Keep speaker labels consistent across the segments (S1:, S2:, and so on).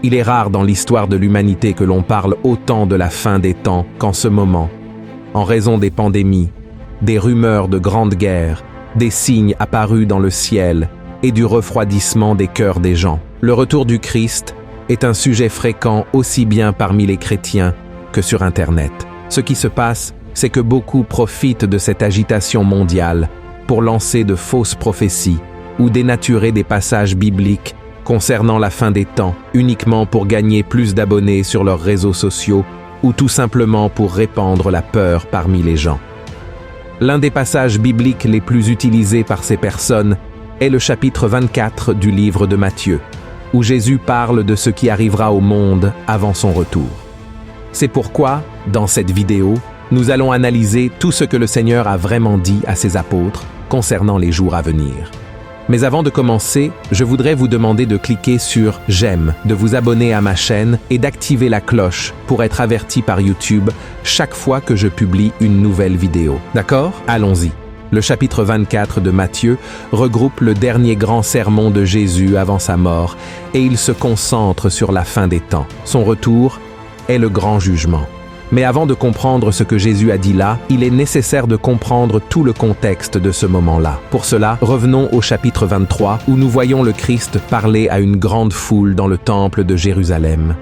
S1: Il est rare dans l'histoire de l'humanité que l'on parle autant de la fin des temps qu'en ce moment, en raison des pandémies, des rumeurs de grandes guerres, des signes apparus dans le ciel et du refroidissement des cœurs des gens. Le retour du Christ est un sujet fréquent aussi bien parmi les chrétiens que sur Internet. Ce qui se passe, c'est que beaucoup profitent de cette agitation mondiale pour lancer de fausses prophéties ou dénaturer des passages bibliques concernant la fin des temps, uniquement pour gagner plus d'abonnés sur leurs réseaux sociaux ou tout simplement pour répandre la peur parmi les gens. L'un des passages bibliques les plus utilisés par ces personnes est le chapitre 24 du livre de Matthieu, où Jésus parle de ce qui arrivera au monde avant son retour. C'est pourquoi, dans cette vidéo, nous allons analyser tout ce que le Seigneur a vraiment dit à ses apôtres concernant les jours à venir. Mais avant de commencer, je voudrais vous demander de cliquer sur « J'aime », de vous abonner à ma chaîne et d'activer la cloche pour être averti par YouTube chaque fois que je publie une nouvelle vidéo. D'accord? Allons-y. Le chapitre 24 de Matthieu regroupe le dernier grand sermon de Jésus avant sa mort et il se concentre sur la fin des temps. Son retour est le grand jugement. Mais avant de comprendre ce que Jésus a dit là, il est nécessaire de comprendre tout le contexte de ce moment-là. Pour cela, revenons au chapitre 23, où nous voyons le Christ parler à une grande foule dans le temple de Jérusalem.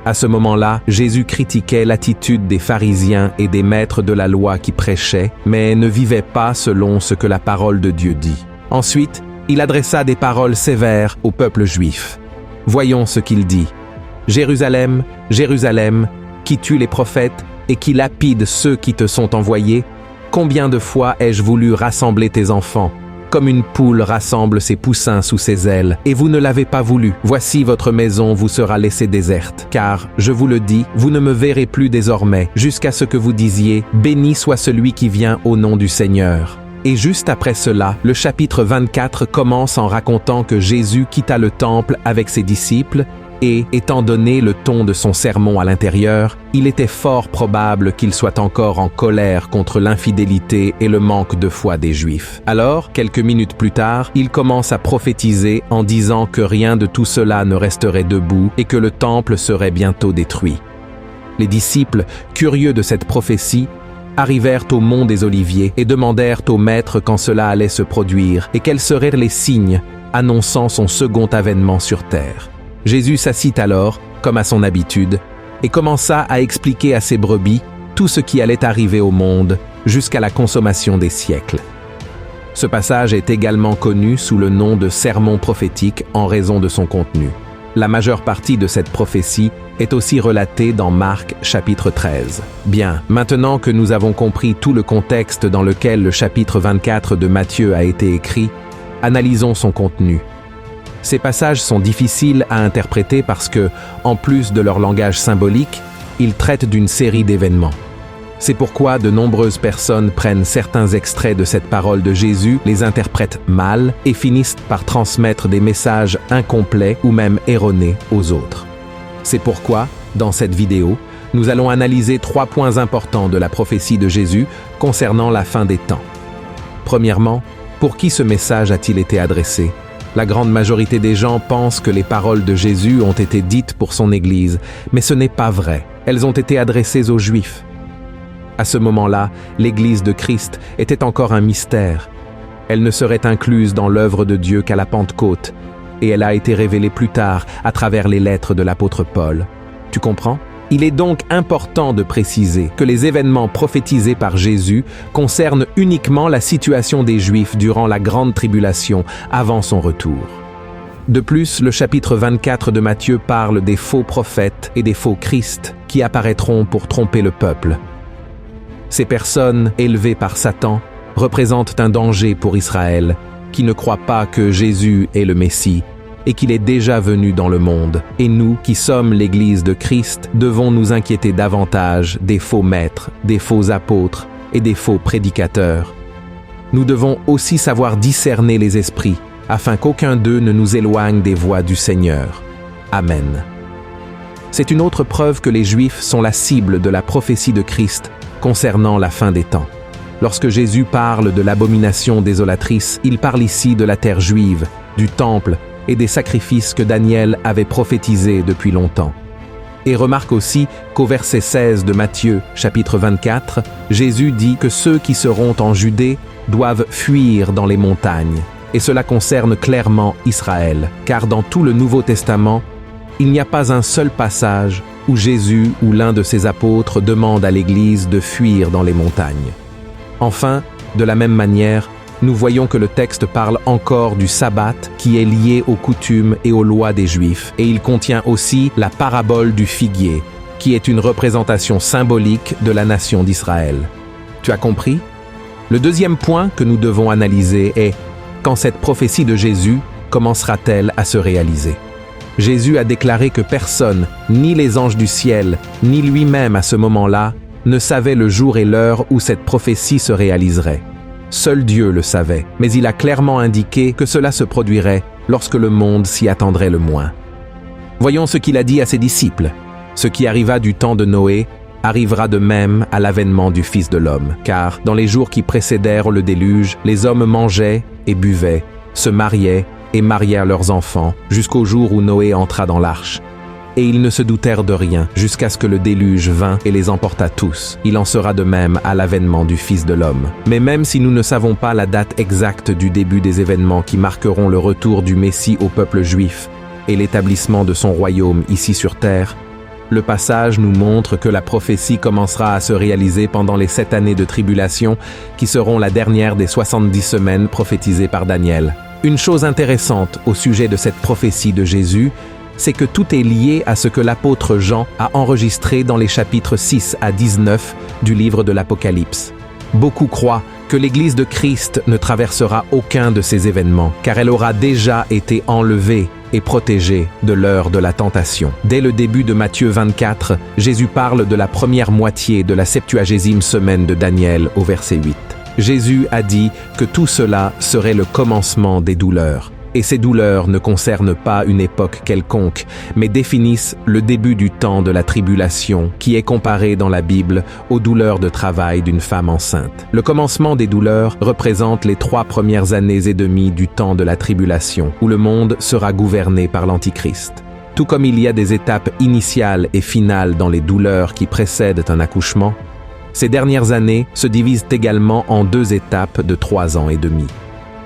S1: À ce moment-là, Jésus critiquait l'attitude des pharisiens et des maîtres de la loi qui prêchaient, mais ne vivaient pas selon ce que la parole de Dieu dit. Ensuite, il adressa des paroles sévères au peuple juif. Voyons ce qu'il dit. « Jérusalem, Jérusalem, qui tue les prophètes et qui lapide ceux qui te sont envoyés, combien de fois ai-je voulu rassembler tes enfants, comme une poule rassemble ses poussins sous ses ailes, et vous ne l'avez pas voulu. Voici votre maison vous sera laissée déserte. Car, je vous le dis, vous ne me verrez plus désormais, jusqu'à ce que vous disiez, béni soit celui qui vient au nom du Seigneur. » Et juste après cela, le chapitre 24 commence en racontant que Jésus quitta le temple avec ses disciples, et, étant donné le ton de son sermon à l'intérieur, il était fort probable qu'il soit encore en colère contre l'infidélité et le manque de foi des Juifs. Alors, quelques minutes plus tard, il commence à prophétiser en disant que rien de tout cela ne resterait debout et que le temple serait bientôt détruit. Les disciples, curieux de cette prophétie, arrivèrent au mont des Oliviers et demandèrent au Maître quand cela allait se produire et quels seraient les signes annonçant son second avènement sur terre. Jésus s'assit alors, comme à son habitude, et commença à expliquer à ses brebis tout ce qui allait arriver au monde jusqu'à la consommation des siècles. Ce passage est également connu sous le nom de sermon prophétique en raison de son contenu. La majeure partie de cette prophétie est aussi relatée dans Marc chapitre 13. Bien, maintenant que nous avons compris tout le contexte dans lequel le chapitre 24 de Matthieu a été écrit, analysons son contenu. Ces passages sont difficiles à interpréter parce que, en plus de leur langage symbolique, ils traitent d'une série d'événements. C'est pourquoi de nombreuses personnes prennent certains extraits de cette parole de Jésus, les interprètent mal et finissent par transmettre des messages incomplets ou même erronés aux autres. C'est pourquoi, dans cette vidéo, nous allons analyser 3 points importants de la prophétie de Jésus concernant la fin des temps. Premièrement, pour qui ce message a-t-il été adressé ? La grande majorité des gens pensent que les paroles de Jésus ont été dites pour son Église, mais ce n'est pas vrai. Elles ont été adressées aux Juifs. À ce moment-là, l'Église de Christ était encore un mystère. Elle ne serait incluse dans l'œuvre de Dieu qu'à la Pentecôte, et elle a été révélée plus tard à travers les lettres de l'apôtre Paul. Tu comprends ? Il est donc important de préciser que les événements prophétisés par Jésus concernent uniquement la situation des Juifs durant la grande tribulation avant son retour. De plus, le chapitre 24 de Matthieu parle des faux prophètes et des faux Christ qui apparaîtront pour tromper le peuple. Ces personnes, élevées par Satan, représentent un danger pour Israël, qui ne croit pas que Jésus est le Messie, et qu'il est déjà venu dans le monde. Et nous, qui sommes l'Église de Christ, devons nous inquiéter davantage des faux maîtres, des faux apôtres et des faux prédicateurs. Nous devons aussi savoir discerner les esprits, afin qu'aucun d'eux ne nous éloigne des voies du Seigneur. Amen. C'est une autre preuve que les Juifs sont la cible de la prophétie de Christ concernant la fin des temps. Lorsque Jésus parle de l'abomination désolatrice, il parle ici de la terre juive, du temple et des sacrifices que Daniel avait prophétisés depuis longtemps. Et remarque aussi qu'au verset 16 de Matthieu, chapitre 24, Jésus dit que ceux qui seront en Judée doivent fuir dans les montagnes. Et cela concerne clairement Israël, car dans tout le Nouveau Testament, il n'y a pas un seul passage où Jésus ou l'un de ses apôtres demande à l'Église de fuir dans les montagnes. Enfin, de la même manière, nous voyons que le texte parle encore du sabbat qui est lié aux coutumes et aux lois des Juifs, et il contient aussi la parabole du figuier, qui est une représentation symbolique de la nation d'Israël. Tu as compris? Le deuxième point que nous devons analyser est quand cette prophétie de Jésus commencera-t-elle à se réaliser? Jésus a déclaré que personne, ni les anges du ciel, ni lui-même à ce moment-là, ne savait le jour et l'heure où cette prophétie se réaliserait. Seul Dieu le savait, mais il a clairement indiqué que cela se produirait lorsque le monde s'y attendrait le moins. Voyons ce qu'il a dit à ses disciples. Ce qui arriva du temps de Noé arrivera de même à l'avènement du Fils de l'homme, car dans les jours qui précédèrent le déluge, les hommes mangeaient et buvaient, se mariaient et marièrent leurs enfants, jusqu'au jour où Noé entra dans l'arche. Et ils ne se doutèrent de rien, jusqu'à ce que le déluge vînt et les emporta tous. Il en sera de même à l'avènement du Fils de l'homme. Mais même si nous ne savons pas la date exacte du début des événements qui marqueront le retour du Messie au peuple juif et l'établissement de son royaume ici sur terre, le passage nous montre que la prophétie commencera à se réaliser pendant les 7 années de tribulation qui seront la dernière des 70 semaines prophétisées par Daniel. Une chose intéressante au sujet de cette prophétie de Jésus, c'est que tout est lié à ce que l'apôtre Jean a enregistré dans les chapitres 6 à 19 du livre de l'Apocalypse. Beaucoup croient que l'Église de Christ ne traversera aucun de ces événements, car elle aura déjà été enlevée et protégée de l'heure de la tentation. Dès le début de Matthieu 24, Jésus parle de la première moitié de la 70e semaine de Daniel au verset 8. Jésus a dit que tout cela serait le commencement des douleurs. Et ces douleurs ne concernent pas une époque quelconque, mais définissent le début du temps de la tribulation, qui est comparé dans la Bible aux douleurs de travail d'une femme enceinte. Le commencement des douleurs représente les 3 premières années et demie du temps de la tribulation, où le monde sera gouverné par l'Antichrist. Tout comme il y a des étapes initiales et finales dans les douleurs qui précèdent un accouchement, ces dernières années se divisent également en 2 étapes de 3 ans et demi.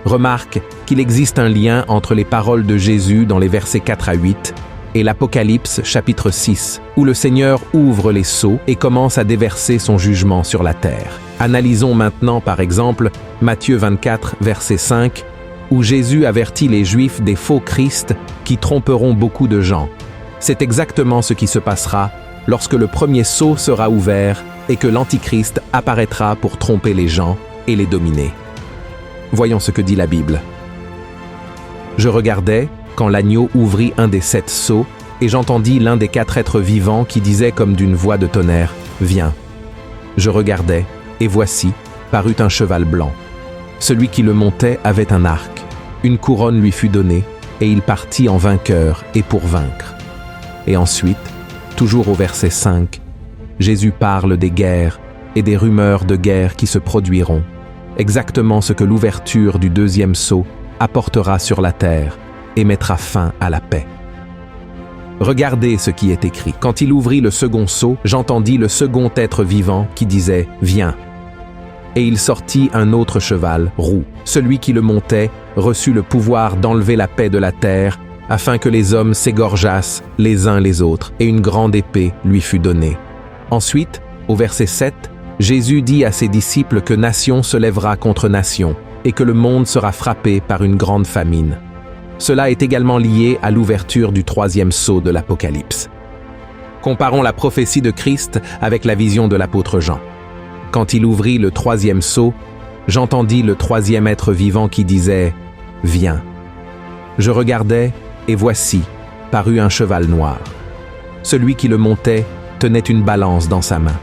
S1: Remarque qu'il existe un lien entre les paroles de Jésus dans les versets 4 à 8 et l'Apocalypse chapitre 6, où le Seigneur ouvre les sceaux et commence à déverser son jugement sur la terre. Analysons maintenant par exemple Matthieu 24, verset 5, où Jésus avertit les Juifs des faux Christ qui tromperont beaucoup de gens. C'est exactement ce qui se passera lorsque le premier sceau sera ouvert et que l'Antichrist apparaîtra pour tromper les gens et les dominer. Voyons ce que dit la Bible. Je regardais quand l'agneau ouvrit un des 7 sceaux, et j'entendis l'un des 4 êtres vivants qui disait comme d'une voix de tonnerre, « Viens !» Je regardais, et voici, parut un cheval blanc. Celui qui le montait avait un arc. Une couronne lui fut donnée, et il partit en vainqueur et pour vaincre. Et ensuite, toujours au verset 5, Jésus parle des guerres et des rumeurs de guerre qui se produiront. Exactement ce que l'ouverture du 2e sceau apportera sur la terre et mettra fin à la paix. Regardez ce qui est écrit. Quand il ouvrit le second sceau, j'entendis le second être vivant qui disait « Viens !» Et il sortit un autre cheval, roux. Celui qui le montait reçut le pouvoir d'enlever la paix de la terre, afin que les hommes s'égorgeassent les uns les autres, et une grande épée lui fut donnée. Ensuite, au verset 7, Jésus dit à ses disciples que nation se lèvera contre nation et que le monde sera frappé par une grande famine. Cela est également lié à l'ouverture du 3e sceau de l'Apocalypse. Comparons la prophétie de Christ avec la vision de l'apôtre Jean. Quand il ouvrit le 3e sceau, j'entendis le 3e être vivant qui disait « Viens !» Je regardais, et voici, parut un cheval noir. Celui qui le montait tenait une balance dans sa main.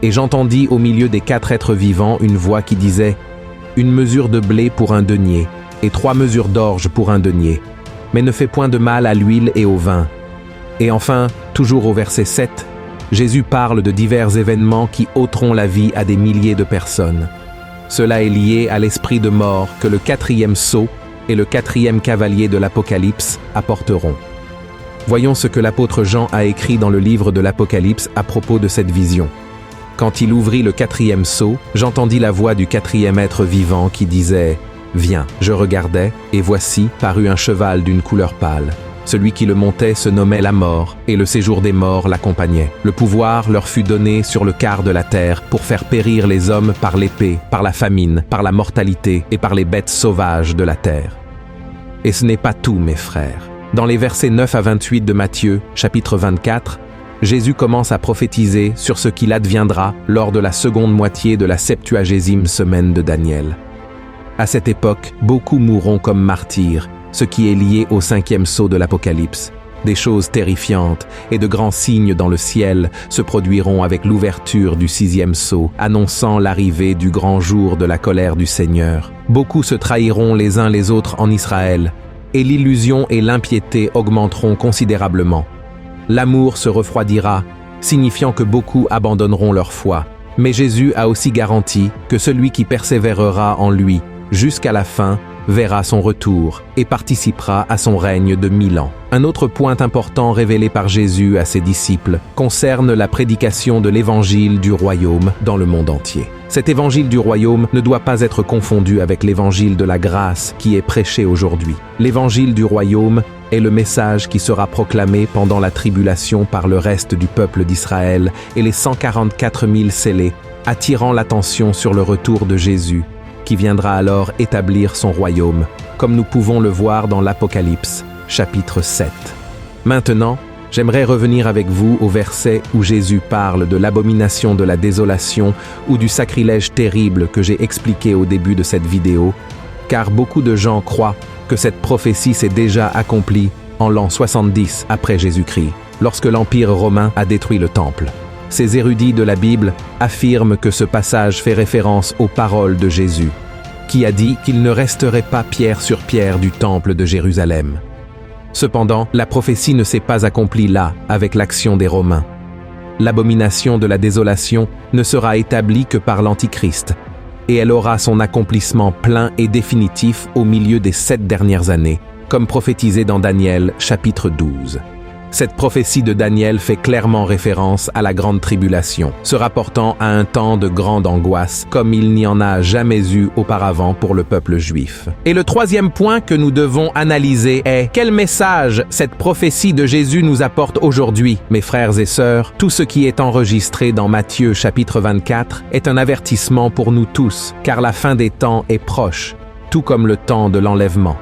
S1: Et j'entendis au milieu des 4 êtres vivants une voix qui disait « Une mesure de blé pour un denier, et 3 mesures d'orge pour un denier, mais ne fais point de mal à l'huile et au vin. » Et enfin, toujours au verset 7, Jésus parle de divers événements qui ôteront la vie à des milliers de personnes. Cela est lié à l'esprit de mort que le 4e sceau, et le 4e cavalier de l'Apocalypse apporteront. Voyons ce que l'apôtre Jean a écrit dans le livre de l'Apocalypse à propos de cette vision. Quand il ouvrit le 4e sceau, j'entendis la voix du 4e être vivant qui disait « Viens ». Je regardai, et voici parut un cheval d'une couleur pâle. Celui qui le montait se nommait la mort, et le séjour des morts l'accompagnait. Le pouvoir leur fut donné sur le quart de la terre pour faire périr les hommes par l'épée, par la famine, par la mortalité et par les bêtes sauvages de la terre. Et ce n'est pas tout, mes frères. Dans les versets 9 à 28 de Matthieu, chapitre 24, Jésus commence à prophétiser sur ce qu'il adviendra lors de la seconde moitié de la 70e semaine de Daniel. À cette époque, beaucoup mourront comme martyrs, ce qui est lié au 5e sceau de l'Apocalypse. Des choses terrifiantes et de grands signes dans le ciel se produiront avec l'ouverture du 6e sceau, annonçant l'arrivée du grand jour de la colère du Seigneur. Beaucoup se trahiront les uns les autres en Israël, et l'illusion et l'impiété augmenteront considérablement. L'amour se refroidira, signifiant que beaucoup abandonneront leur foi. Mais Jésus a aussi garanti que celui qui persévérera en lui jusqu'à la fin verra son retour et participera à son règne de 1000 ans. Un autre point important révélé par Jésus à ses disciples concerne la prédication de l'évangile du royaume dans le monde entier. Cet évangile du royaume ne doit pas être confondu avec l'évangile de la grâce qui est prêché aujourd'hui. L'évangile du royaume est le message qui sera proclamé pendant la tribulation par le reste du peuple d'Israël et les 144 000 scellés, attirant l'attention sur le retour de Jésus, qui viendra alors établir son royaume, comme nous pouvons le voir dans l'Apocalypse, chapitre 7. Maintenant, j'aimerais revenir avec vous au verset où Jésus parle de l'abomination de la désolation ou du sacrilège terrible que j'ai expliqué au début de cette vidéo, car beaucoup de gens croient que cette prophétie s'est déjà accomplie en l'an 70 après Jésus-Christ, lorsque l'Empire romain a détruit le temple. Ces érudits de la Bible affirment que ce passage fait référence aux paroles de Jésus, qui a dit qu'il ne resterait pas pierre sur pierre du temple de Jérusalem. Cependant, la prophétie ne s'est pas accomplie là, avec l'action des Romains. L'abomination de la désolation ne sera établie que par l'Antichrist, et elle aura son accomplissement plein et définitif au milieu des 7 dernières années, comme prophétisé dans Daniel, chapitre 12. Cette prophétie de Daniel fait clairement référence à la grande tribulation, se rapportant à un temps de grande angoisse, comme il n'y en a jamais eu auparavant pour le peuple juif. Et le 3e point que nous devons analyser est quel message cette prophétie de Jésus nous apporte aujourd'hui. Mes frères et sœurs, tout ce qui est enregistré dans Matthieu chapitre 24 est un avertissement pour nous tous, car la fin des temps est proche, tout comme le temps de l'enlèvement.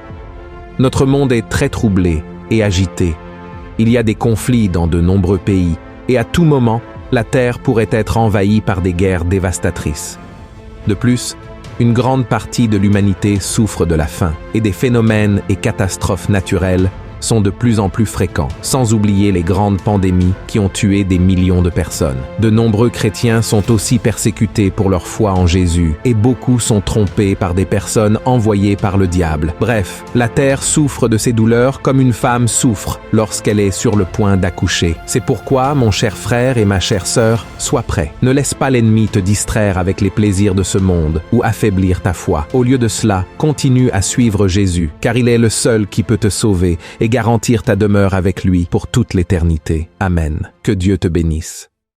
S1: Notre monde est très troublé et agité. Il y a des conflits dans de nombreux pays, et à tout moment, la terre pourrait être envahie par des guerres dévastatrices. De plus, une grande partie de l'humanité souffre de la faim, et des phénomènes et catastrophes naturelles sont de plus en plus fréquents, sans oublier les grandes pandémies qui ont tué des millions de personnes. De nombreux chrétiens sont aussi persécutés pour leur foi en Jésus, et beaucoup sont trompés par des personnes envoyées par le diable. Bref, la terre souffre de ces douleurs comme une femme souffre lorsqu'elle est sur le point d'accoucher. C'est pourquoi, mon cher frère et ma chère sœur, sois prêt. Ne laisse pas l'ennemi te distraire avec les plaisirs de ce monde ou affaiblir ta foi. Au lieu de cela, continue à suivre Jésus, car il est le seul qui peut te sauver et garantir ta demeure avec lui pour toute l'éternité. Amen. Que Dieu te bénisse.